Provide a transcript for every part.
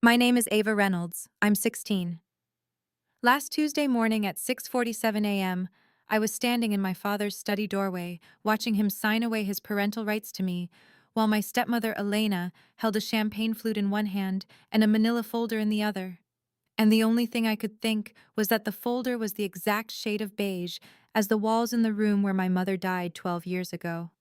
My name is Ava Reynolds. I'm 16. Last Tuesday morning at 6:47 a.m., I was standing in my father's study doorway, watching him sign away his parental rights to me, while my stepmother Elena held a champagne flute in one hand and a manila folder in the other. And the only thing I could think was that the folder was the exact shade of beige as the walls in the room where my mother died 12 years ago.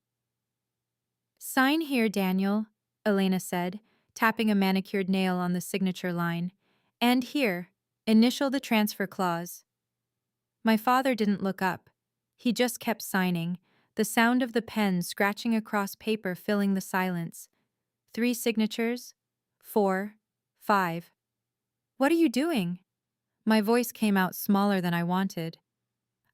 Sign here, Daniel, Elena said, tapping a manicured nail on the signature line. And here, initial the transfer clause. My father didn't look up. He just kept signing, the sound of the pen scratching across paper filling the silence. 3 signatures? 4, 5. What are you doing? My voice came out smaller than I wanted.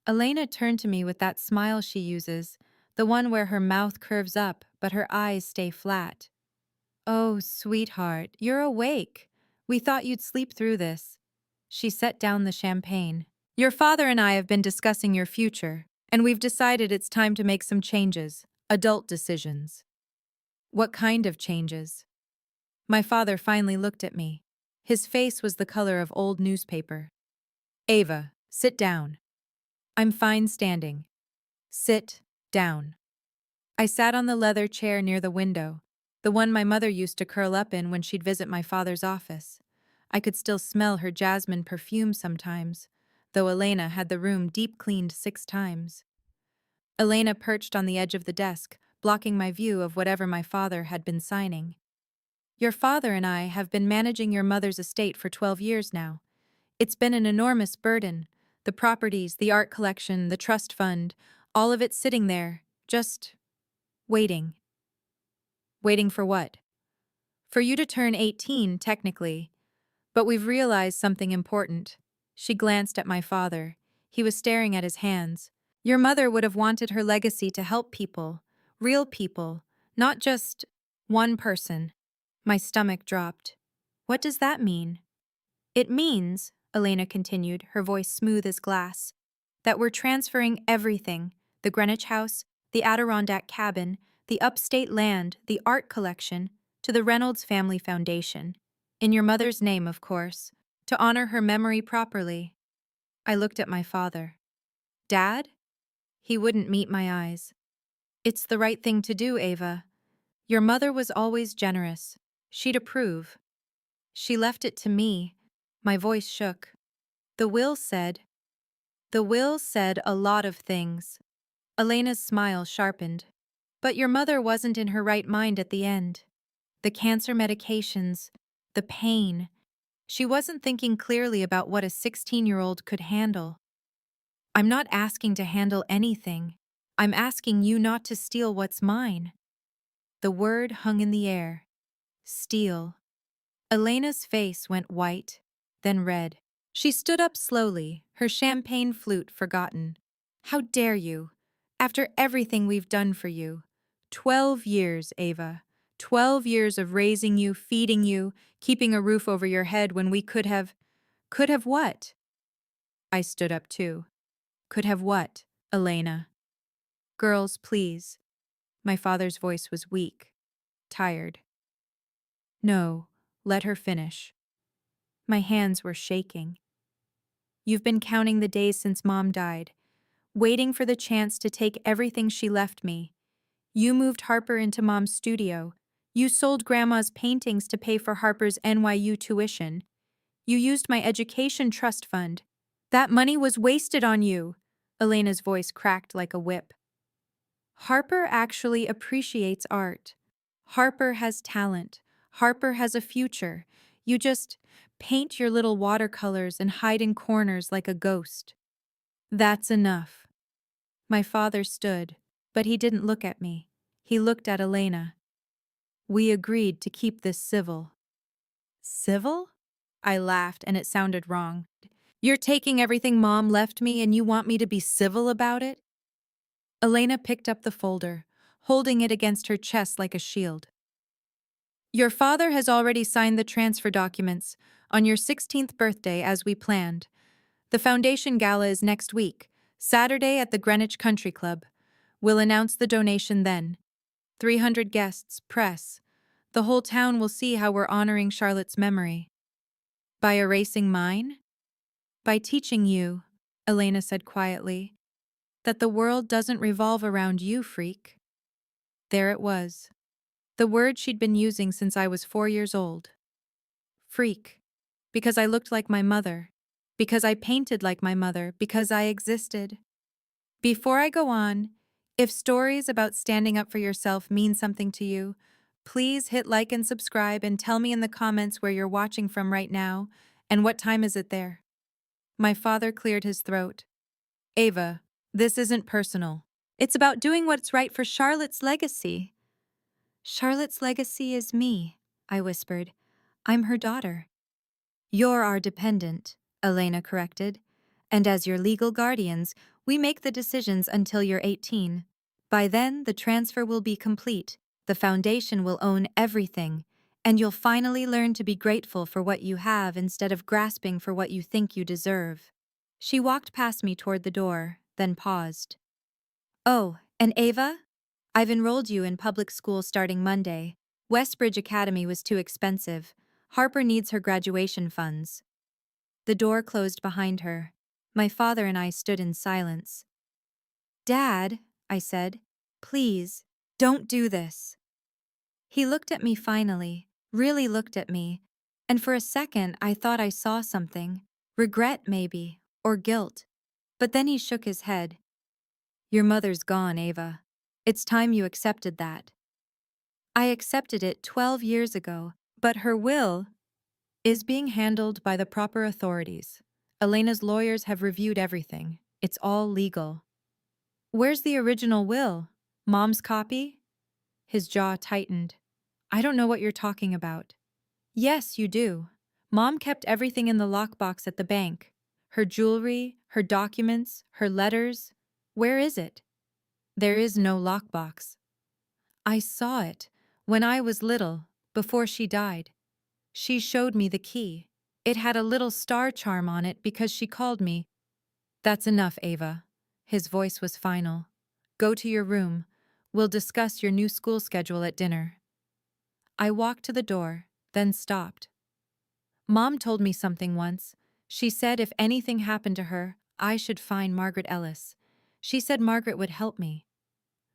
Elena turned to me with that smile she uses, the one where her mouth curves up but her eyes stay flat. Oh, sweetheart, you're awake. We thought you'd sleep through this. She set down the champagne. Your father and I have been discussing your future, and we've decided it's time to make some changes, adult decisions. What kind of changes? My father finally looked at me. His face was the color of old newspaper. Ava, sit down. I'm fine standing. Sit down. I sat on the leather chair near the window, the one my mother used to curl up in when she'd visit my father's office. I could still smell her jasmine perfume sometimes, though Elena had the room deep cleaned 6 times. Elena perched on the edge of the desk, blocking my view of whatever my father had been signing. Your father and I have been managing your mother's estate for 12 years now. It's been an enormous burden. The properties, the art collection, the trust fund, all of it sitting there, just waiting. Waiting for what? For you to turn 18, technically. But we've realized something important. She glanced at my father. He was staring at his hands. Your mother would have wanted her legacy to help people, real people, not just one person. My stomach dropped. What does that mean? It means, Elena continued, her voice smooth as glass, that we're transferring everything, the Greenwich house, the Adirondack cabin, the upstate land, the art collection, to the Reynolds Family Foundation. In your mother's name, of course, to honor her memory properly. I looked at my father. Dad? He wouldn't meet my eyes. It's the right thing to do, Ava. Your mother was always generous. She'd approve. She left it to me. My voice shook. The will said. The will said a lot of things. Elena's smile sharpened. But your mother wasn't in her right mind at the end. The cancer medications, the pain. She wasn't thinking clearly about what a 16-year-old could handle. I'm not asking to handle anything. I'm asking you not to steal what's mine. The word hung in the air. Steal. Elena's face went white, then red. She stood up slowly, her champagne flute forgotten. How dare you? After everything we've done for you. 12 years, Ava. 12 years of raising you, feeding you, keeping a roof over your head when we could have… Could have what? I stood up too. Could have what, Elena? Girls, please. My father's voice was weak, tired. No, let her finish. My hands were shaking. You've been counting the days since Mom died, waiting for the chance to take everything she left me. You moved Harper into Mom's studio. You sold Grandma's paintings to pay for Harper's NYU tuition. You used my education trust fund. That money was wasted on you. Elena's voice cracked like a whip. Harper actually appreciates art. Harper has talent. Harper has a future. You just paint your little watercolors and hide in corners like a ghost. That's enough. My father stood, but he didn't look at me. He looked at Elena. We agreed to keep this civil. Civil? I laughed, and it sounded wrong. You're taking everything Mom left me and you want me to be civil about it? Elena picked up the folder, holding it against her chest like a shield. Your father has already signed the transfer documents on your 16th birthday as we planned. The foundation gala is next week, Saturday at the Greenwich Country Club. We'll announce the donation then. 300 guests, press. The whole town will see how we're honoring Charlotte's memory. By erasing mine? By teaching you, Elena said quietly, that the world doesn't revolve around you, freak. There it was. The word she'd been using since I was 4 years old. Freak. Because I looked like my mother. Because I painted like my mother. Because I existed. Before I go on, if stories about standing up for yourself mean something to you, please hit like and subscribe and tell me in the comments where you're watching from right now and what time is it there. My father cleared his throat. Ava, this isn't personal. It's about doing what's right for Charlotte's legacy. Charlotte's legacy is me, I whispered. I'm her daughter. You're our dependent, Elena corrected. And as your legal guardians, we make the decisions until you're 18. By then, the transfer will be complete, the foundation will own everything, and you'll finally learn to be grateful for what you have instead of grasping for what you think you deserve. She walked past me toward the door, then paused. Oh, and Ava? I've enrolled you in public school starting Monday. Westbridge Academy was too expensive. Harper needs her graduation funds. The door closed behind her. My father and I stood in silence. Dad, I said, please, don't do this. He looked at me finally, really looked at me, and for a second I thought I saw something. Regret, maybe, or guilt. But then he shook his head. Your mother's gone, Ava. It's time you accepted that. I accepted it 12 years ago, but her will is being handled by the proper authorities. Elena's lawyers have reviewed everything. It's all legal. Where's the original will? Mom's copy? His jaw tightened. I don't know what you're talking about. Yes, you do. Mom kept everything in the lockbox at the bank. Her jewelry, her documents, her letters. Where is it? There is no lockbox. I saw it when I was little, before she died. She showed me the key. It had a little star charm on it because she called me. That's enough, Ava. His voice was final. Go to your room. We'll discuss your new school schedule at dinner. I walked to the door, then stopped. Mom told me something once. She said if anything happened to her, I should find Margaret Ellis. She said Margaret would help me.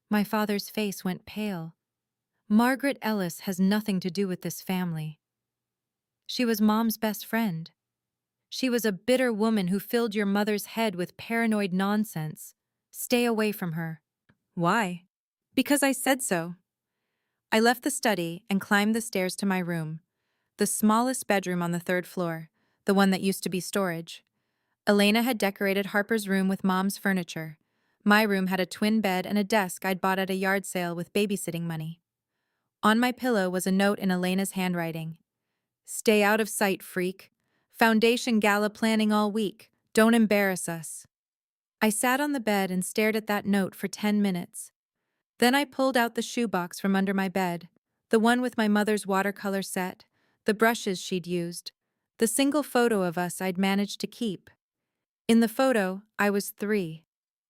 My father's face went pale. Margaret Ellis has nothing to do with this family. She was Mom's best friend. She was a bitter woman who filled your mother's head with paranoid nonsense. Stay away from her. Why? Because I said so. I left the study and climbed the stairs to my room, the smallest bedroom on the third floor, the one that used to be storage. Elena had decorated Harper's room with Mom's furniture. My room had a twin bed and a desk I'd bought at a yard sale with babysitting money. On my pillow was a note in Elena's handwriting. Stay out of sight, freak. Foundation gala planning all week. Don't embarrass us. I sat on the bed and stared at that note for 10 minutes. Then I pulled out the shoebox from under my bed, the one with my mother's watercolor set, the brushes she'd used, the single photo of us I'd managed to keep. In the photo, I was 3.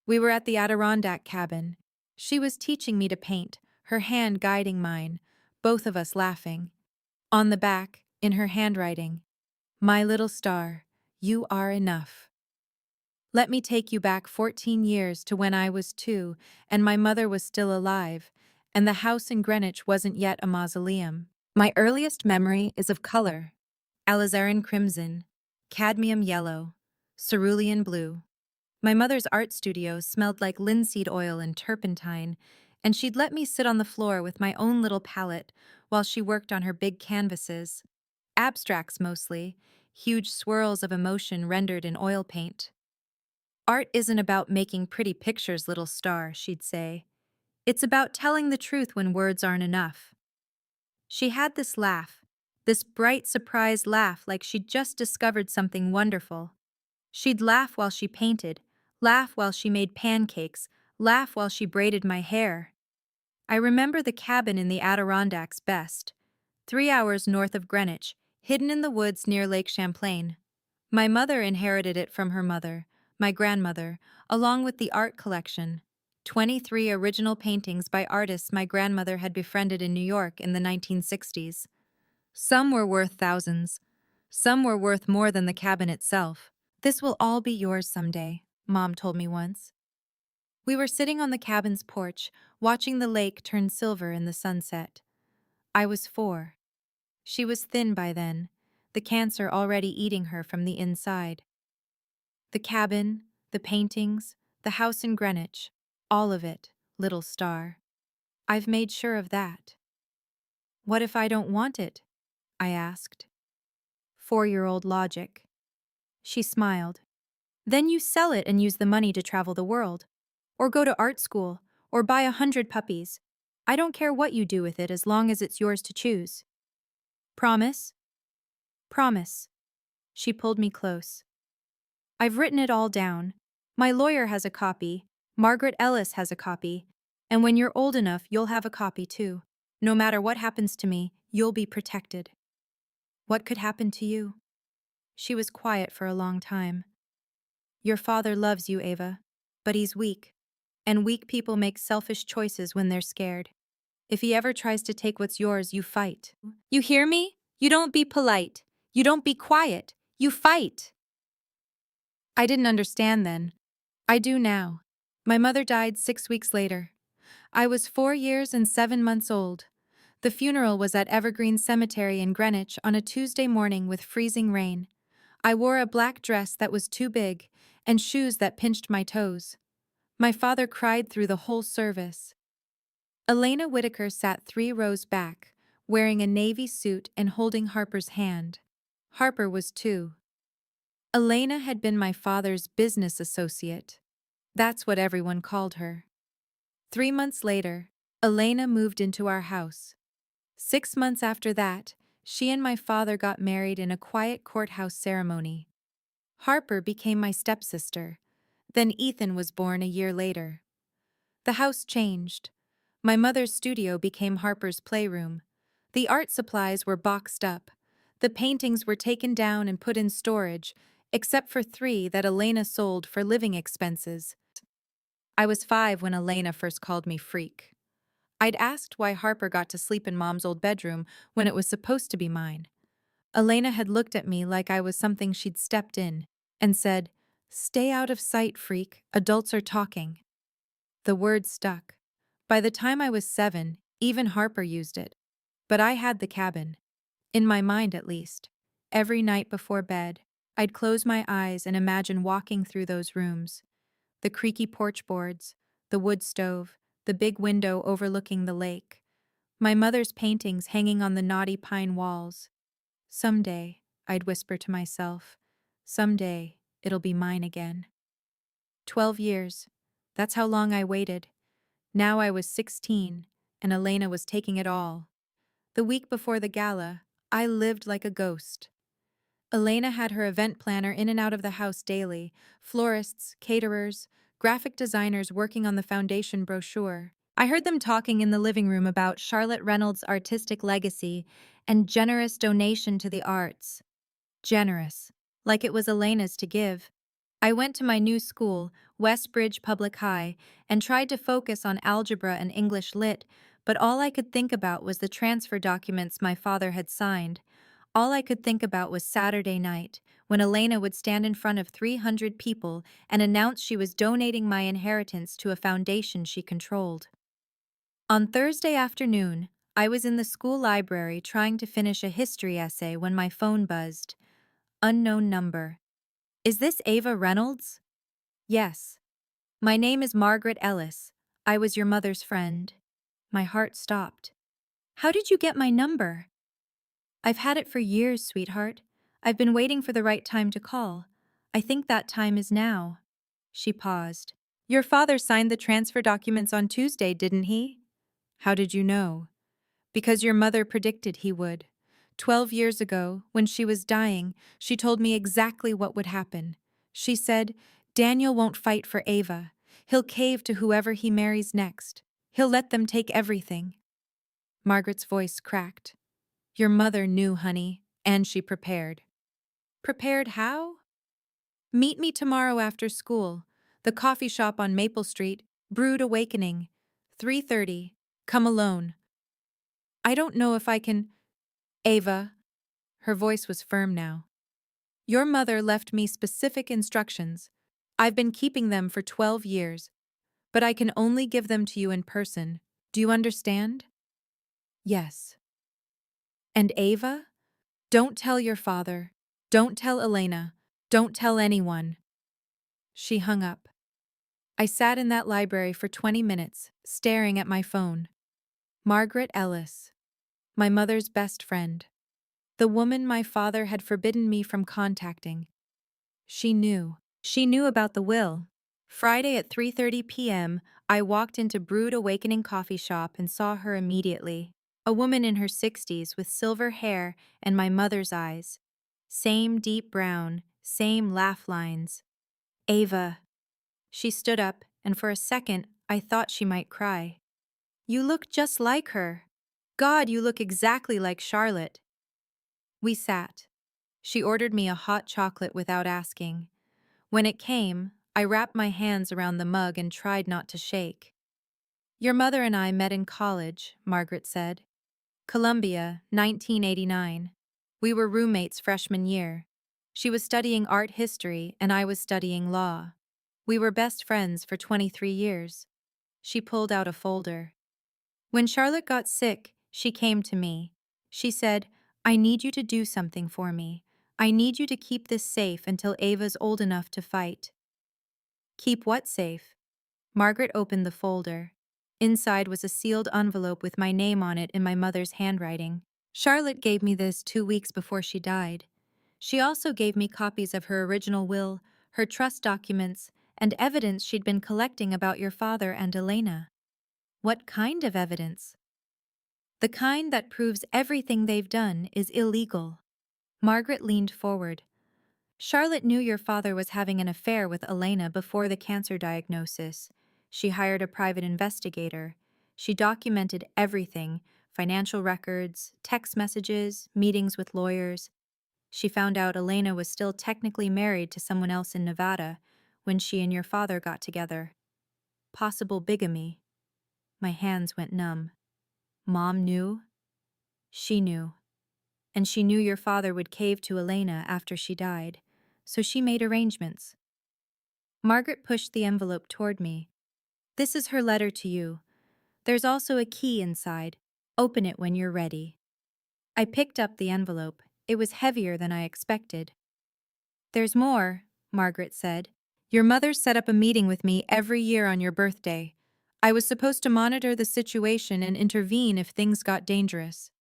We were at the Adirondack cabin. She was teaching me to paint, her hand guiding mine, both of us laughing. On the back, in her handwriting, my little star, you are enough. Let me take you back 14 years to when I was 2 and my mother was still alive, and the house in Greenwich wasn't yet a mausoleum. My earliest memory is of color: alizarin crimson, cadmium yellow, cerulean blue. My mother's art studio smelled like linseed oil and turpentine, and she'd let me sit on the floor with my own little palette while she worked on her big canvases. Abstracts mostly, huge swirls of emotion rendered in oil paint. Art isn't about making pretty pictures, little star, she'd say. It's about telling the truth when words aren't enough. She had this laugh, this bright, surprised laugh like she'd just discovered something wonderful. She'd laugh while she painted, laugh while she made pancakes, laugh while she braided my hair. I remember the cabin in the Adirondacks best, 3 hours north of Greenwich, hidden in the woods near Lake Champlain. My mother inherited it from her mother, my grandmother, along with the art collection, 23 original paintings by artists my grandmother had befriended in New York in the 1960s. Some were worth thousands. Some were worth more than the cabin itself. "This will all be yours someday," Mom told me once. We were sitting on the cabin's porch, watching the lake turn silver in the sunset. I was 4. She was thin by then, the cancer already eating her from the inside. The cabin, the paintings, the house in Greenwich, all of it, little star. I've made sure of that. "What if I don't want it?" I asked. 4-year-old logic. She smiled. "Then you sell it and use the money to travel the world. Or go to art school, or buy 100 puppies. I don't care what you do with it as long as it's yours to choose." "Promise?" "Promise." She pulled me close. "I've written it all down. My lawyer has a copy, Margaret Ellis has a copy, and when you're old enough, you'll have a copy too. No matter what happens to me, you'll be protected." "What could happen to you?" She was quiet for a long time. "Your father loves you, Ava, but he's weak, and weak people make selfish choices when they're scared. If he ever tries to take what's yours, you fight. You hear me? You don't be polite. You don't be quiet. You fight." I didn't understand then. I do now. My mother died 6 weeks later. I was 4 years and 7 months old. The funeral was at Evergreen Cemetery in Greenwich on a Tuesday morning with freezing rain. I wore a black dress that was too big and shoes that pinched my toes. My father cried through the whole service. Elena Whitaker sat 3 rows back, wearing a navy suit and holding Harper's hand. Harper was 2. Elena had been my father's business associate. That's what everyone called her. 3 months later, Elena moved into our house. 6 months after that, she and my father got married in a quiet courthouse ceremony. Harper became my stepsister. Then Ethan was born a year later. The house changed. My mother's studio became Harper's playroom. The art supplies were boxed up. The paintings were taken down and put in storage, except for 3 that Elena sold for living expenses. I was 5 when Elena first called me freak. I'd asked why Harper got to sleep in Mom's old bedroom when it was supposed to be mine. Elena had looked at me like I was something she'd stepped in and said, "Stay out of sight, freak, adults are talking." The word stuck. By the time I was 7, even Harper used it. But I had the cabin. In my mind, at least. Every night before bed, I'd close my eyes and imagine walking through those rooms. The creaky porch boards, the wood stove, the big window overlooking the lake. My mother's paintings hanging on the knotty pine walls. "Someday," I'd whisper to myself, "someday, it'll be mine again." 12 years. That's how long I waited. Now I was 16, and Elena was taking it all. The week before the gala, I lived like a ghost. Elena had her event planner in and out of the house daily, florists, caterers, graphic designers working on the foundation brochure. I heard them talking in the living room about Charlotte Reynolds' artistic legacy and generous donation to the arts. Generous, like it was Elena's to give. I went to my new school, Westbridge Public High, and tried to focus on algebra and English lit, but all I could think about was the transfer documents my father had signed. All I could think about was Saturday night, when Elena would stand in front of 300 people and announce she was donating my inheritance to a foundation she controlled. On Thursday afternoon, I was in the school library trying to finish a history essay when my phone buzzed. Unknown number. "Is this Ava Reynolds?" "Yes." "My name is Margaret Ellis. I was your mother's friend." My heart stopped. "How did you get my number?" "I've had it for years, sweetheart. I've been waiting for the right time to call. I think that time is now." She paused. "Your father signed the transfer documents on Tuesday, didn't he?" "How did you know?" "Because your mother predicted he would. 12 years ago, when she was dying, she told me exactly what would happen. She said, 'Daniel won't fight for Ava. He'll cave to whoever he marries next. He'll let them take everything.'" Margaret's voice cracked. "Your mother knew, honey, and she prepared." "Prepared how?" "Meet me tomorrow after school. The coffee shop on Maple Street, Brood Awakening. 3:30. Come alone." "I don't know if I can—" "Ava." Her voice was firm now. Your mother left me specific instructions. I've been keeping them for 12 years, but I can only give them to you in person. Do you understand? Yes. And Ava? Don't tell your father. Don't tell Elena. Don't tell anyone. She hung up. I sat in that library for 20 minutes, staring at my phone. Margaret Ellis, my mother's best friend. The woman my father had forbidden me from contacting. She knew. She knew about the will. Friday at 3:30 p.m., I walked into Brood Awakening coffee shop and saw her immediately. A woman in her 60s with silver hair and my mother's eyes. Same deep brown, same laugh lines. Ava. She stood up, and for a second, I thought she might cry. You look just like her. God, you look exactly like Charlotte. We sat. She ordered me a hot chocolate without asking. When it came, I wrapped my hands around the mug and tried not to shake. Your mother and I met in college, Margaret said. Columbia, 1989. We were roommates freshman year. She was studying art history and I was studying law. We were best friends for 23 years. She pulled out a folder. When Charlotte got sick, she came to me. She said, I need you to do something for me. I need you to keep this safe until Ava's old enough to fight. Keep what safe? Margaret opened the folder. Inside was a sealed envelope with my name on it in my mother's handwriting. Charlotte gave me this 2 weeks before she died. She also gave me copies of her original will, her trust documents, and evidence she'd been collecting about your father and Elena. What kind of evidence? The kind that proves everything they've done is illegal. Margaret leaned forward. Charlotte knew your father was having an affair with Elena before the cancer diagnosis. She hired a private investigator. She documented everything: financial records, text messages, meetings with lawyers. She found out Elena was still technically married to someone else in Nevada when she and your father got together. Possible bigamy. My hands went numb. Mom knew? She knew. And she knew your father would cave to Elena after she died, so she made arrangements. Margaret pushed the envelope toward me. This is her letter to you. There's also a key inside. Open it when you're ready. I picked up the envelope. It was heavier than I expected. There's more, Margaret said. Your mother set up a meeting with me every year on your birthday. I was supposed to monitor the situation and intervene if things got dangerous.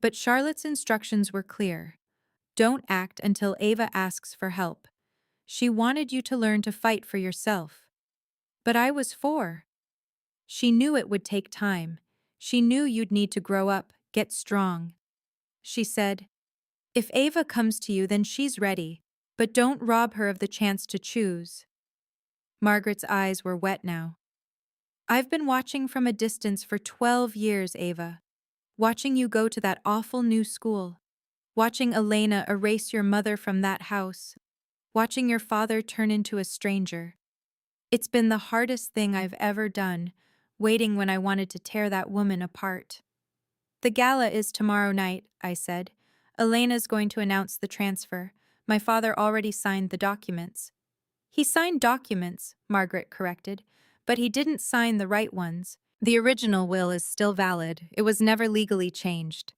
But Charlotte's instructions were clear. Don't act until Ava asks for help. She wanted you to learn to fight for yourself. But I was 4. She knew it would take time. She knew you'd need to grow up, get strong. She said, if Ava comes to you, then she's ready, but don't rob her of the chance to choose. Margaret's eyes were wet now. I've been watching from a distance for 12 years, Ava. Watching you go to that awful new school. Watching Elena erase your mother from that house. Watching your father turn into a stranger. It's been the hardest thing I've ever done, waiting when I wanted to tear that woman apart. The gala is tomorrow night, I said. Elena's going to announce the transfer. My father already signed the documents. He signed documents, Margaret corrected, but he didn't sign the right ones. The original will is still valid. It was never legally changed.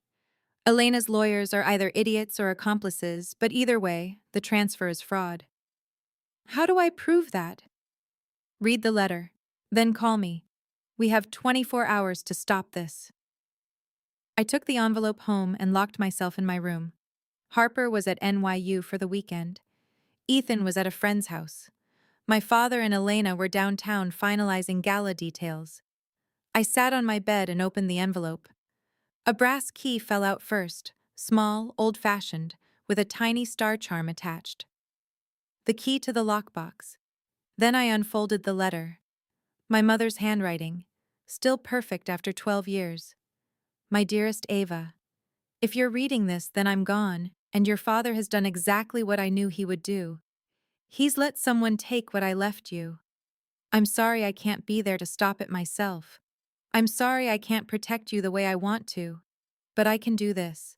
Elena's lawyers are either idiots or accomplices, but either way, the transfer is fraud. How do I prove that? Read the letter. Then call me. We have 24 hours to stop this. I took the envelope home and locked myself in my room. Harper was at NYU for the weekend. Ethan was at a friend's house. My father and Elena were downtown finalizing gala details. I sat on my bed and opened the envelope. A brass key fell out first, small, old-fashioned, with a tiny star charm attached. The key to the lockbox. Then I unfolded the letter. My mother's handwriting, still perfect after 12 years. My dearest Ava, if you're reading this, then I'm gone, and your father has done exactly what I knew he would do. He's let someone take what I left you. I'm sorry I can't be there to stop it myself. I'm sorry I can't protect you the way I want to. But I can do this.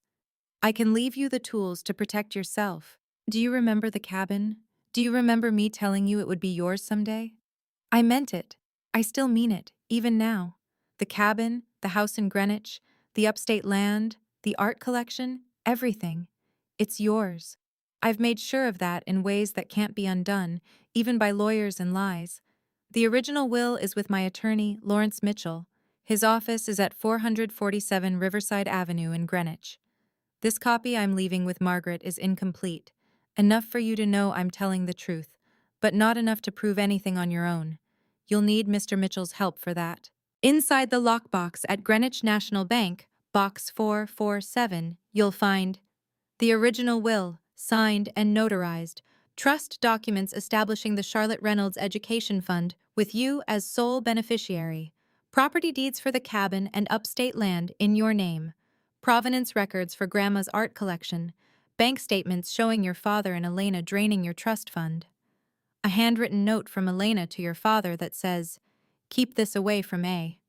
I can leave you the tools to protect yourself. Do you remember the cabin? Do you remember me telling you it would be yours someday? I meant it. I still mean it, even now. The cabin, the house in Greenwich, the upstate land, the art collection, everything. It's yours. I've made sure of that in ways that can't be undone, even by lawyers and lies. The original will is with my attorney, Lawrence Mitchell. His office is at 447 Riverside Avenue in Greenwich. This copy I'm leaving with Margaret is incomplete. Enough for you to know I'm telling the truth, but not enough to prove anything on your own. You'll need Mr. Mitchell's help for that. Inside the lockbox at Greenwich National Bank, Box 447, you'll find the original will, signed and notarized, trust documents establishing the Charlotte Reynolds Education Fund with you as sole beneficiary, property deeds for the cabin and upstate land in your name, provenance records for Grandma's art collection, bank statements showing your father and Elena draining your trust fund, a handwritten note from Elena to your father that says, "Keep this away from A,"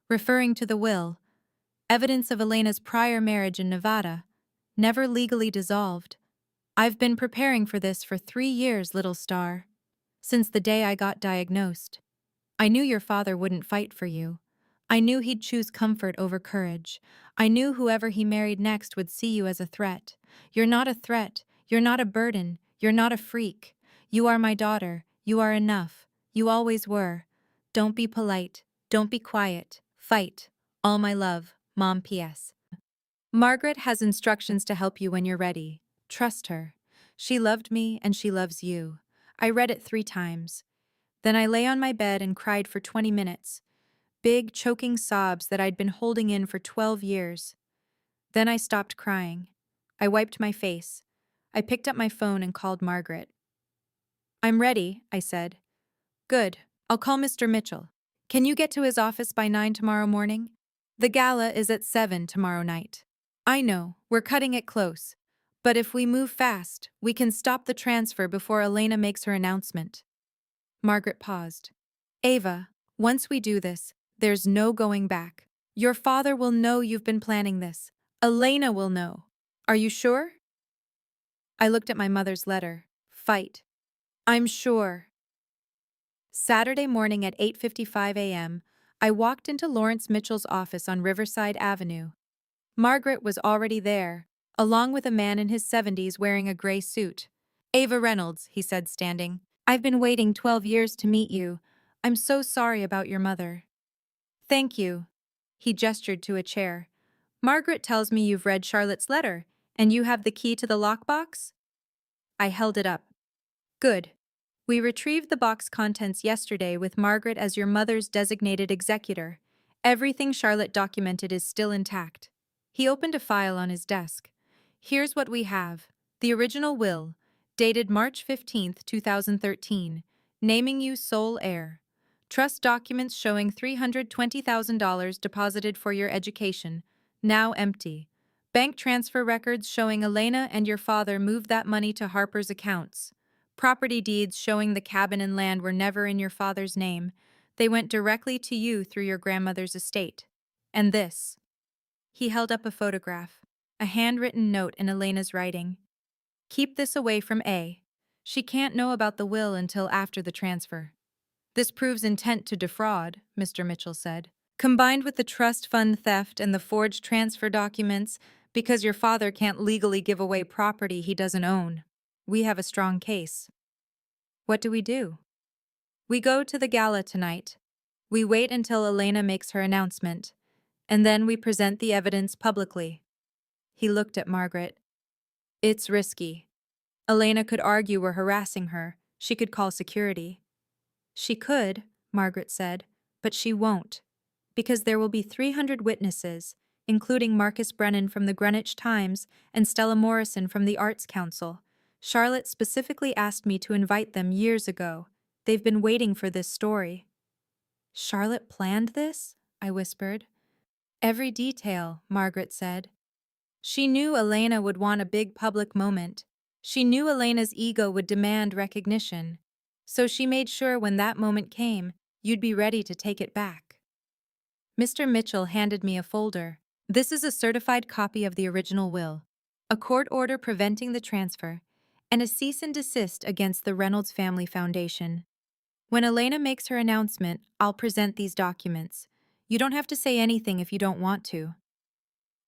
referring to the will, evidence of Elena's prior marriage in Nevada, never legally dissolved. I've been preparing for this for 3 years, little star. Since the day I got diagnosed. I knew your father wouldn't fight for you. I knew he'd choose comfort over courage. I knew whoever he married next would see you as a threat. You're not a threat. You're not a burden. You're not a freak. You are my daughter. You are enough. You always were. Don't be polite. Don't be quiet. Fight. All my love, Mom. P.S. Margaret has instructions to help you when you're ready. Trust her. She loved me and she loves you. I read it 3 times. Then I lay on my bed and cried for 20 minutes. Big, choking sobs that I'd been holding in for 12 years. Then I stopped crying. I wiped my face. I picked up my phone and called Margaret. "I'm ready," I said. "Good. I'll call Mr. Mitchell. Can you get to his office by 9 tomorrow morning? The gala is at 7 tomorrow night. I know, we're cutting it close. But if we move fast, we can stop the transfer before Elena makes her announcement." Margaret paused. "Ava, once we do this, there's no going back. Your father will know you've been planning this. Elena will know. Are you sure?" I looked at my mother's letter. Fight. I'm sure. Saturday morning at 8:55 a.m., I walked into Lawrence Mitchell's office on Riverside Avenue. Margaret was already there, along with a man in his 70s wearing a gray suit. "Ava Reynolds," he said, standing. "I've been waiting 12 years to meet you. I'm so sorry about your mother." "Thank you." He gestured to a chair. "Margaret tells me you've read Charlotte's letter, and you have the key to the lockbox?" I held it up. "Good. We retrieved the box contents yesterday with Margaret as your mother's designated executor. Everything Charlotte documented is still intact." He opened a file on his desk. "Here's what we have. The original will, dated March 15th, 2013, naming you sole heir. Trust documents showing $320,000 deposited for your education, now empty. Bank transfer records showing Elena and your father moved that money to Harper's accounts. Property deeds showing the cabin and land were never in your father's name. They went directly to you through your grandmother's estate. And this." He held up a photograph, a handwritten note in Elena's writing. "Keep this away from A. She can't know about the will until after the transfer." "This proves intent to defraud," Mr. Mitchell said. "Combined with the trust fund theft and the forged transfer documents, because your father can't legally give away property he doesn't own. We have a strong case." "What do we do?" "We go to the gala tonight. We wait until Elena makes her announcement, and then we present the evidence publicly." He looked at Margaret. "It's risky. Elena could argue we're harassing her. She could call security." "She could," Margaret said, "but she won't. Because there will be 300 witnesses, including Marcus Brennan from the Greenwich Times and Stella Morrison from the Arts Council. Charlotte specifically asked me to invite them years ago. They've been waiting for this story." "Charlotte planned this?" I whispered. "Every detail," Margaret said. "She knew Elena would want a big public moment. She knew Elena's ego would demand recognition. So she made sure when that moment came, you'd be ready to take it back." Mr. Mitchell handed me a folder. "This is a certified copy of the original will. a court order preventing the transfer, and a cease and desist against the Reynolds Family Foundation. When Elena makes her announcement, I'll present these documents. You don't have to say anything if you don't want to.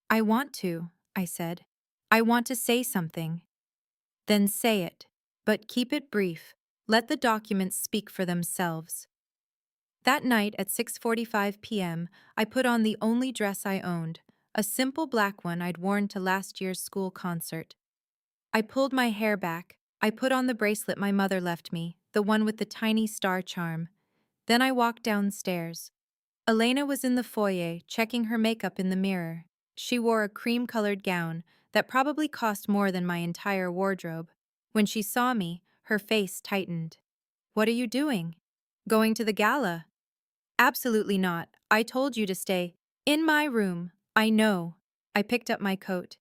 I want to, I said. I want to say something. Then say it, but keep it brief. Let the documents speak for themselves. That night at 6:45 p.m., I put on the only dress I owned, a simple black one I'd worn to last year's school concert. I pulled my hair back. I put on the bracelet my mother left me, the one with the tiny star charm. Then I walked downstairs. Elena was in the foyer, checking her makeup in the mirror. She wore a cream-colored gown that probably cost more than my entire wardrobe. When she saw me, her face tightened. "What are you doing?" "Going to the gala." "Absolutely not. I told you to stay in my room." "I know." I picked up my coat.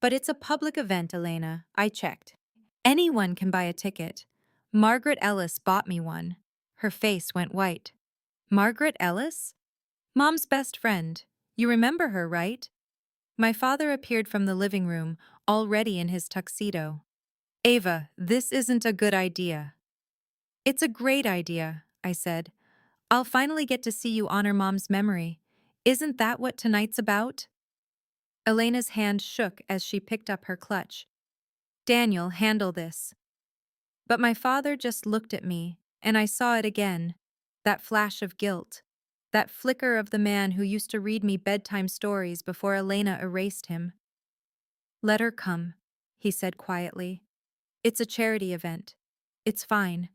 "But it's a public event, Elena." I checked. "Anyone can buy a ticket." "Margaret Ellis bought me one." Her face went white. "Margaret Ellis?" "Mom's best friend. You remember her, right?" My father appeared from the living room, already in his tuxedo. "Ava, this isn't a good idea." "It's a great idea," I said. "I'll finally get to see you honor Mom's memory. Isn't that what tonight's about?" Elena's hand shook as she picked up her clutch. "Daniel, handle this." But my father just looked at me, and I saw it again. That flash of guilt. That flicker of the man who used to read me bedtime stories before Elena erased him. "Let her come," he said quietly. "It's a charity event. It's fine."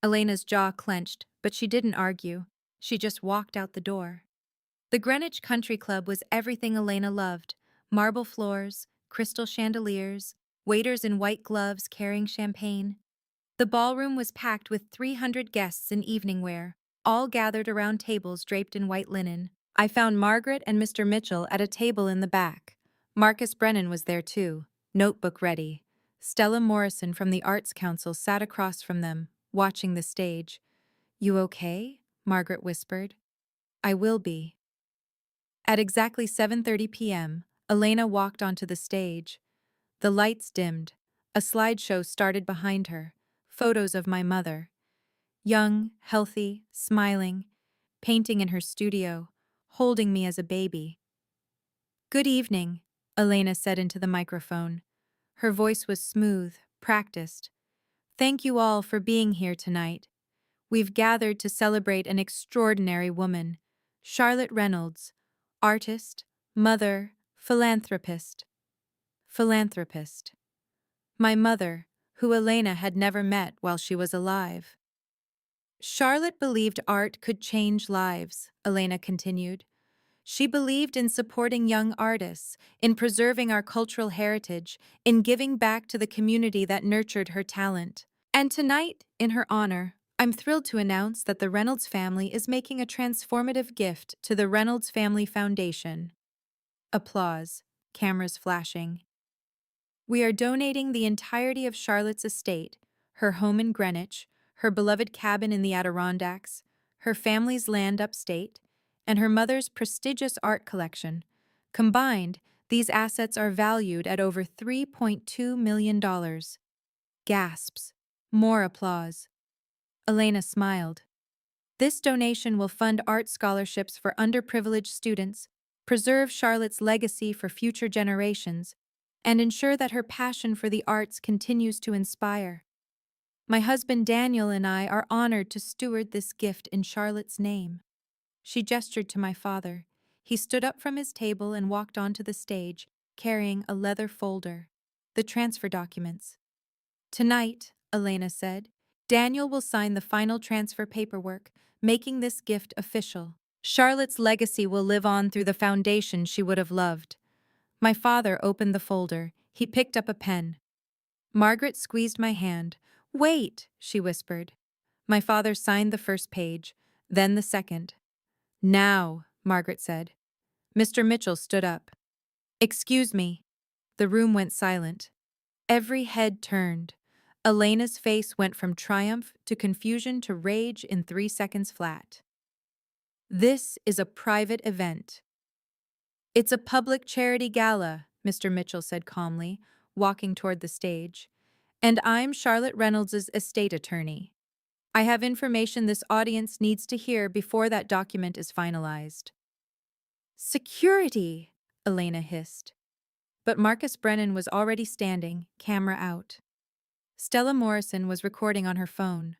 Elena's jaw clenched, but she didn't argue. She just walked out the door. The Greenwich Country Club was everything Elena loved: marble floors, crystal chandeliers, waiters in white gloves carrying champagne. The ballroom was packed with 300 guests in evening wear, all gathered around tables draped in white linen. I found Margaret and Mr. Mitchell at a table in the back. Marcus Brennan was there too, notebook ready. Stella Morrison from the Arts Council sat across from them, watching the stage. "You okay?" Margaret whispered. "I will be." At exactly 7:30 p.m., Elena walked onto the stage. The lights dimmed. A slideshow started behind her. Photos of my mother. Young, healthy, smiling, painting in her studio, holding me as a baby. "Good evening," Elena said into the microphone. Her voice was smooth, practiced. "Thank you all for being here tonight. We've gathered to celebrate an extraordinary woman, Charlotte Reynolds, artist, mother, philanthropist." Philanthropist. My mother, who Elena had never met while she was alive. "Charlotte believed art could change lives," Elena continued. "She believed in supporting young artists, in preserving our cultural heritage, in giving back to the community that nurtured her talent. And tonight, in her honor, I'm thrilled to announce that the Reynolds family is making a transformative gift to the Reynolds Family Foundation." Applause, cameras flashing. "We are donating the entirety of Charlotte's estate, her home in Greenwich, her beloved cabin in the Adirondacks, her family's land upstate, and her mother's prestigious art collection. Combined, these assets are valued at over $3.2 million. Gasps. More applause. Elena smiled. "This donation will fund art scholarships for underprivileged students, preserve Charlotte's legacy for future generations, and ensure that her passion for the arts continues to inspire. My husband Daniel and I are honored to steward this gift in Charlotte's name." She gestured to my father. He stood up from his table and walked onto the stage, carrying a leather folder. "The transfer documents." "Tonight," Elena said, "Daniel will sign the final transfer paperwork, making this gift official. Charlotte's legacy will live on through the foundation she would have loved." My father opened the folder. He picked up a pen. Margaret squeezed my hand. "Wait," she whispered. My father signed the first page, then the second. "Now," Margaret said. Mr. Mitchell stood up. "Excuse me." The room went silent. Every head turned. Elena's face went from triumph to confusion to rage in 3 seconds flat. "This is a private event." "It's a public charity gala," Mr. Mitchell said calmly, walking toward the stage. "And I'm Charlotte Reynolds's estate attorney. I have information this audience needs to hear before that document is finalized." "Security!" Elena hissed. But Marcus Brennan was already standing, camera out. Stella Morrison was recording on her phone.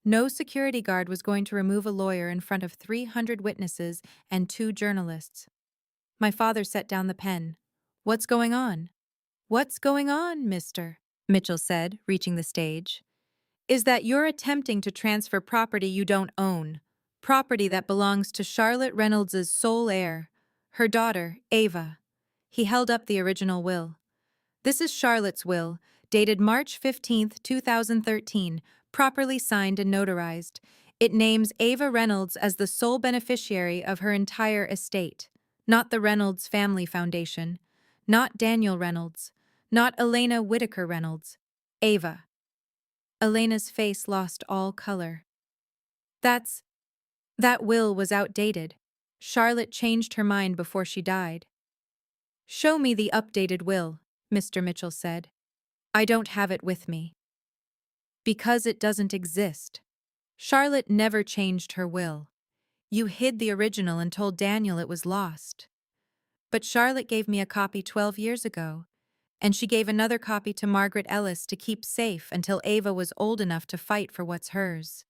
No security guard was going to remove a lawyer in front of 300 witnesses and 2 journalists. My father set down the pen. "What's going on?" "What's going on, mister?" Mitchell said, reaching the stage. "Is that you're attempting to transfer property you don't own. Property that belongs to Charlotte Reynolds's sole heir, her daughter, Ava." He held up the original will. "This is Charlotte's will, dated March 15, 2013, properly signed and notarized. It names Ava Reynolds as the sole beneficiary of her entire estate, not the Reynolds Family Foundation, not Daniel Reynolds, not Elena Whitaker Reynolds. Ava." Elena's face lost all color. That will was outdated. Charlotte changed her mind before she died." "Show me the updated will," Mr. Mitchell said. "I don't have it with me." "Because it doesn't exist. Charlotte never changed her will. You hid the original and told Daniel it was lost. But Charlotte gave me a copy 12 years ago, and she gave another copy to Margaret Ellis to keep safe until Ava was old enough to fight for what's hers."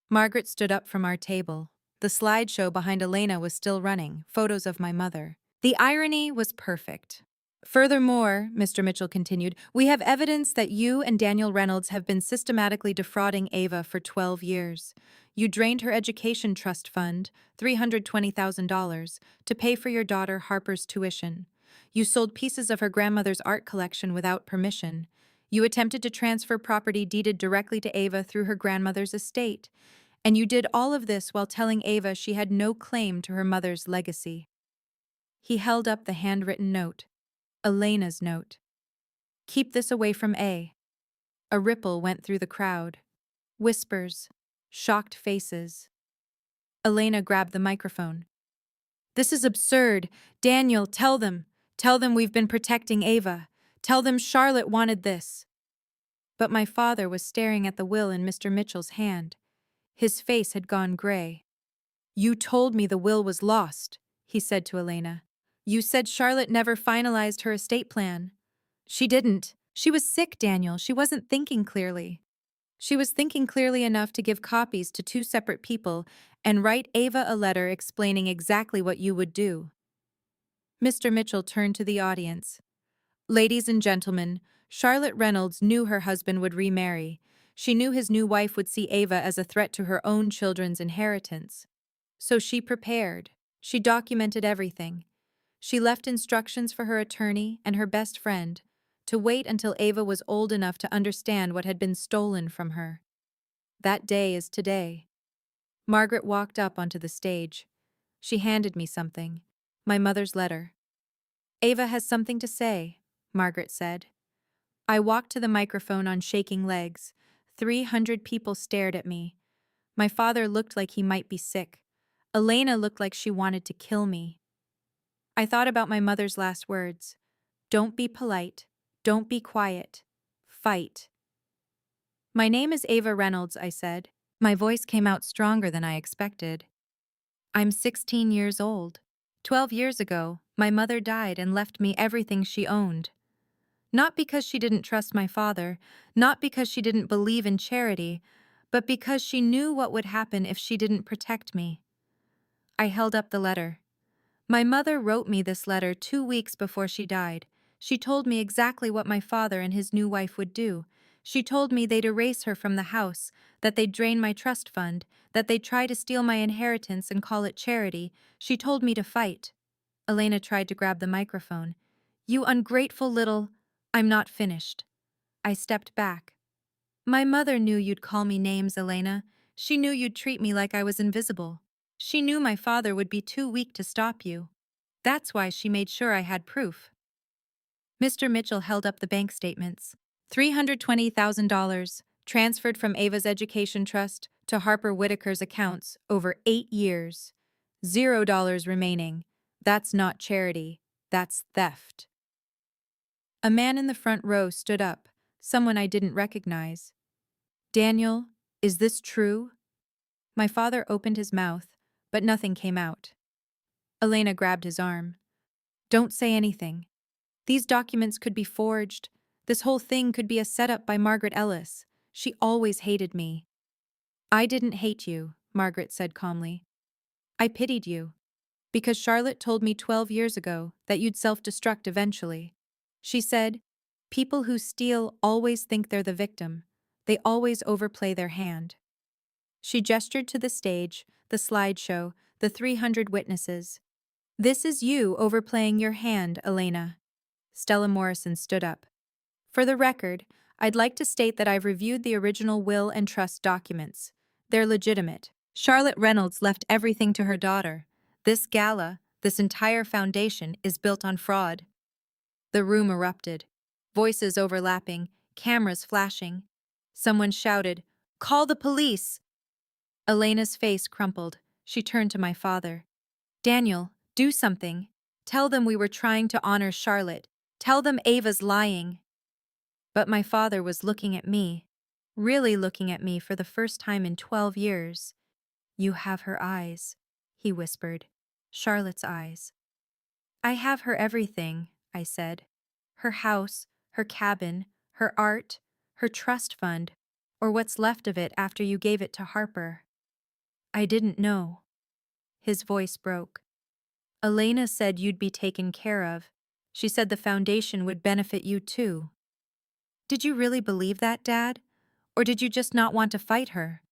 Margaret stood up from our table. The slideshow behind Elena was still running, photos of my mother. The irony was perfect. "Furthermore," Mr. Mitchell continued, "we have evidence that you and Daniel Reynolds have been systematically defrauding Ava for 12 years. You drained her education trust fund, $320,000, to pay for your daughter Harper's tuition. You sold pieces of her grandmother's art collection without permission. You attempted to transfer property deeded directly to Ava through her grandmother's estate. And you did all of this while telling Ava she had no claim to her mother's legacy." He held up the handwritten note. Elena's note. "Keep this away from A." A ripple went through the crowd. Whispers. Shocked faces. Elena grabbed the microphone. "This is absurd. Daniel, tell them. Tell them we've been protecting Ava. Tell them Charlotte wanted this." But my father was staring at the will in Mr. Mitchell's hand. His face had gone gray. "You told me the will was lost," he said to Elena. "You said Charlotte never finalized her estate plan." "She didn't. She was sick, Daniel. She wasn't thinking clearly." "She was thinking clearly enough to give copies to 2 separate people and write Ava a letter explaining exactly what you would do." Mr. Mitchell turned to the audience. "Ladies and gentlemen, Charlotte Reynolds knew her husband would remarry. She knew his new wife would see Ava as a threat to her own children's inheritance. So she prepared. She documented everything. She left instructions for her attorney and her best friend to wait until Ava was old enough to understand what had been stolen from her. That day is today." Margaret walked up onto the stage. She handed me something. My mother's letter. "Ava has something to say," Margaret said. I walked to the microphone on shaking legs. 300 people stared at me. My father looked like he might be sick. Elena looked like she wanted to kill me. I thought about my mother's last words. "Don't be polite. Don't be quiet. Fight." "My name is Ava Reynolds," I said. My voice came out stronger than I expected. "I'm 16 years old. 12 years ago, my mother died and left me everything she owned. Not because she didn't trust my father, not because she didn't believe in charity, but because she knew what would happen if she didn't protect me." I held up the letter. "My mother wrote me this letter 2 weeks before she died. She told me exactly what my father and his new wife would do. She told me they'd erase her from the house, that they'd drain my trust fund, that they'd try to steal my inheritance and call it charity. She told me to fight." Elena tried to grab the microphone. "You ungrateful little—" "I'm not finished." I stepped back. "My mother knew you'd call me names, Elena. She knew you'd treat me like I was invisible. She knew my father would be too weak to stop you. That's why she made sure I had proof." Mr. Mitchell held up the bank statements. $320,000, transferred from Ava's education trust to Harper Whitaker's accounts over 8 years. $0 remaining. That's not charity. That's theft. A man in the front row stood up, someone I didn't recognize. Daniel, is this true? My father opened his mouth, but nothing came out. Elena grabbed his arm. Don't say anything. These documents could be forged. This whole thing could be a setup by Margaret Ellis. She always hated me. I didn't hate you, Margaret said calmly. I pitied you. Because Charlotte told me 12 years ago that you'd self-destruct eventually. She said, people who steal always think they're the victim. They always overplay their hand. She gestured to the stage, the slideshow, the 300 witnesses. This is you overplaying your hand, Elena. Stella Morrison stood up. For the record, I'd like to state that I've reviewed the original will and trust documents. They're legitimate. Charlotte Reynolds left everything to her daughter. This gala, this entire foundation, is built on fraud. The room erupted. Voices overlapping, cameras flashing. Someone shouted, "Call the police!" Elena's face crumpled. She turned to my father. Daniel, do something. Tell them we were trying to honor Charlotte. Tell them Ava's lying. But my father was looking at me, really looking at me for the first time in 12 years. You have her eyes, he whispered. Charlotte's eyes. I have her everything, I said. Her house, her cabin, her art, her trust fund, or what's left of it after you gave it to Harper. I didn't know. His voice broke. Elena said you'd be taken care of. She said the foundation would benefit you too. Did you really believe that, Dad? Or did you just not want to fight her?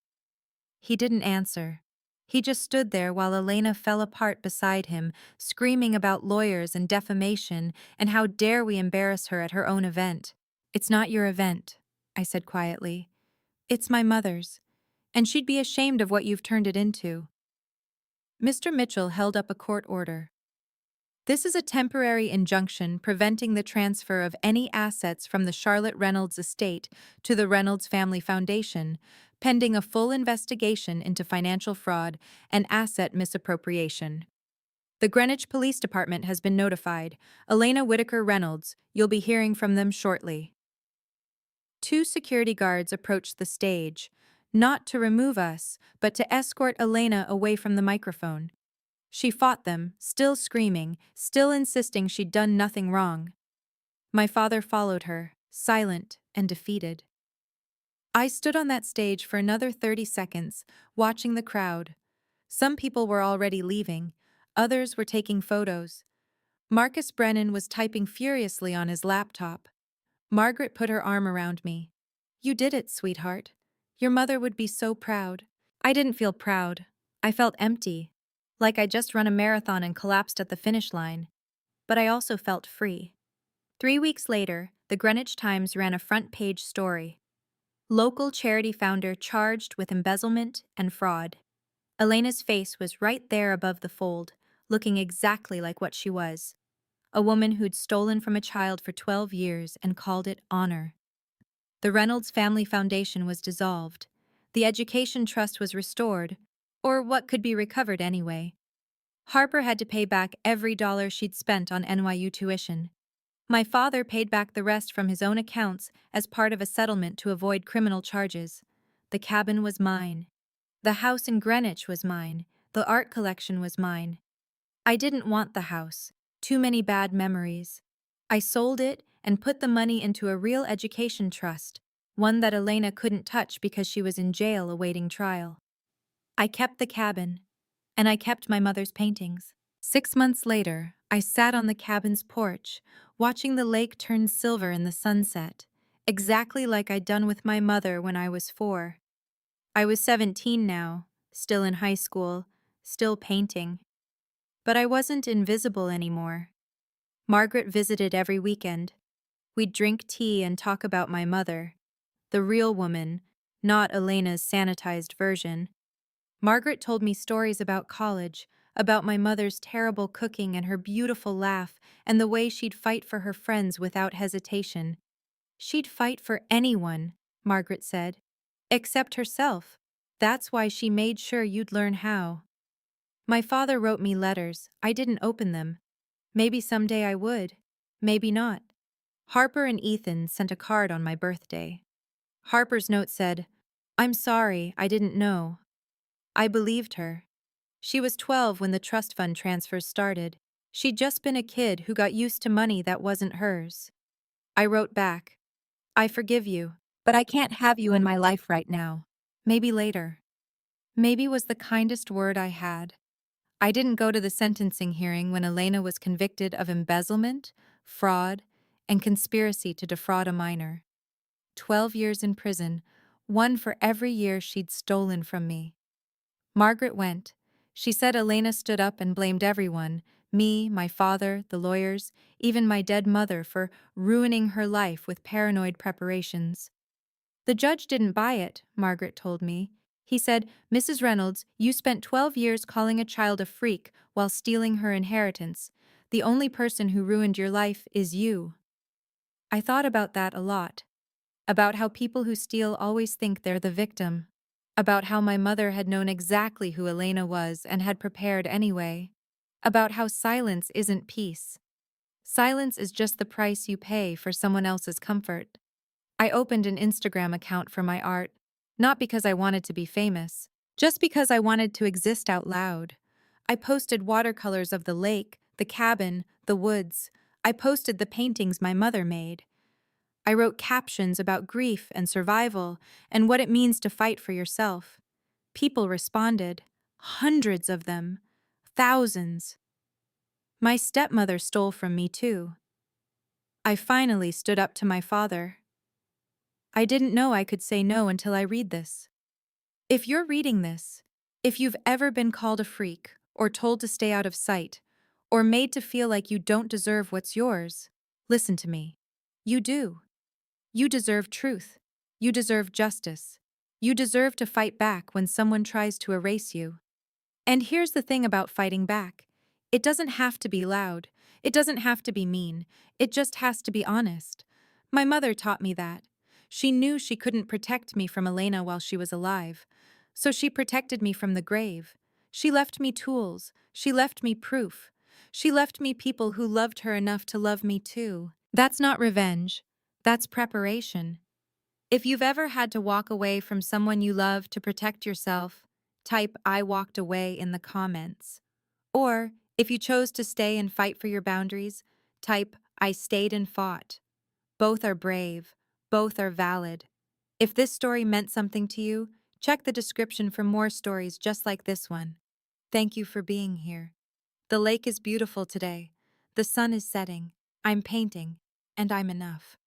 He didn't answer. He just stood there while Elena fell apart beside him, screaming about lawyers and defamation and how dare we embarrass her at her own event. It's not your event, I said quietly. It's my mother's, and she'd be ashamed of what you've turned it into. Mr. Mitchell held up a court order. This is a temporary injunction preventing the transfer of any assets from the Charlotte Reynolds estate to the Reynolds Family Foundation, pending a full investigation into financial fraud and asset misappropriation. The Greenwich Police Department has been notified. Elena Whitaker Reynolds, you'll be hearing from them shortly. 2 security guards approached the stage, not to remove us, but to escort Elena away from the microphone. She fought them, still screaming, still insisting she'd done nothing wrong. My father followed her, silent and defeated. I stood on that stage for another 30 seconds, watching the crowd. Some people were already leaving, others were taking photos. Marcus Brennan was typing furiously on his laptop. Margaret put her arm around me. You did it, sweetheart. Your mother would be so proud. I didn't feel proud. I felt empty. Like I'd just run a marathon and collapsed at the finish line. But I also felt free. 3 weeks later, the Greenwich Times ran a front-page story. Local charity founder charged with embezzlement and fraud. Elena's face was right there above the fold, looking exactly like what she was. A woman who'd stolen from a child for 12 years and called it honor. The Reynolds Family Foundation was dissolved. The Education Trust was restored, or what could be recovered anyway. Harper had to pay back every dollar she'd spent on NYU tuition. My father paid back the rest from his own accounts as part of a settlement to avoid criminal charges. The cabin was mine. The house in Greenwich was mine. The art collection was mine. I didn't want the house. Too many bad memories. I sold it and put the money into a real education trust, one that Elena couldn't touch because she was in jail awaiting trial. I kept the cabin, and I kept my mother's paintings. 6 months later, I sat on the cabin's porch, watching the lake turn silver in the sunset, exactly like I'd done with my mother when I was 4. I was 17 now, still in high school, still painting. But I wasn't invisible anymore. Margaret visited every weekend. We'd drink tea and talk about my mother, the real woman, not Elena's sanitized version. Margaret told me stories about college, about my mother's terrible cooking and her beautiful laugh and the way she'd fight for her friends without hesitation. She'd fight for anyone, Margaret said, except herself. That's why she made sure you'd learn how. My father wrote me letters. I didn't open them. Maybe someday I would. Maybe not. Harper and Ethan sent a card on my birthday. Harper's note said, "I'm sorry, I didn't know." I believed her. She was 12 when the trust fund transfers started. She'd just been a kid who got used to money that wasn't hers. I wrote back, "I forgive you, but I can't have you in my life right now. Maybe later." Maybe was the kindest word I had. I didn't go to the sentencing hearing when Elena was convicted of embezzlement, fraud, and conspiracy to defraud a minor. 12 years in prison, one for every year she'd stolen from me. Margaret went. She said Elena stood up and blamed everyone, me, my father, the lawyers, even my dead mother, for ruining her life with paranoid preparations. The judge didn't buy it, Margaret told me. He said, "Mrs. Reynolds, you spent 12 years calling a child a freak while stealing her inheritance. The only person who ruined your life is you." I thought about that a lot. About how people who steal always think they're the victim. About how my mother had known exactly who Elena was and had prepared anyway. About how silence isn't peace. Silence is just the price you pay for someone else's comfort. I opened an Instagram account for my art, not because I wanted to be famous, just because I wanted to exist out loud. I posted watercolors of the lake, the cabin, the woods. I posted the paintings my mother made. I wrote captions about grief and survival and what it means to fight for yourself. People responded. Hundreds of them. Thousands. My stepmother stole from me too. I finally stood up to my father. I didn't know I could say no until I read this. If you're reading this, if you've ever been called a freak, or told to stay out of sight, or made to feel like you don't deserve what's yours, listen to me. You do. You deserve truth. You deserve justice. You deserve to fight back when someone tries to erase you. And here's the thing about fighting back. It doesn't have to be loud. It doesn't have to be mean. It just has to be honest. My mother taught me that. She knew she couldn't protect me from Elena while she was alive. So she protected me from the grave. She left me tools. She left me proof. She left me people who loved her enough to love me too. That's not revenge. That's preparation. If you've ever had to walk away from someone you love to protect yourself, type "I walked away" in the comments. Or, if you chose to stay and fight for your boundaries, type "I stayed and fought." Both are brave. Both are valid. If this story meant something to you, check the description for more stories just like this one. Thank you for being here. The lake is beautiful today. The sun is setting. I'm painting. And I'm enough.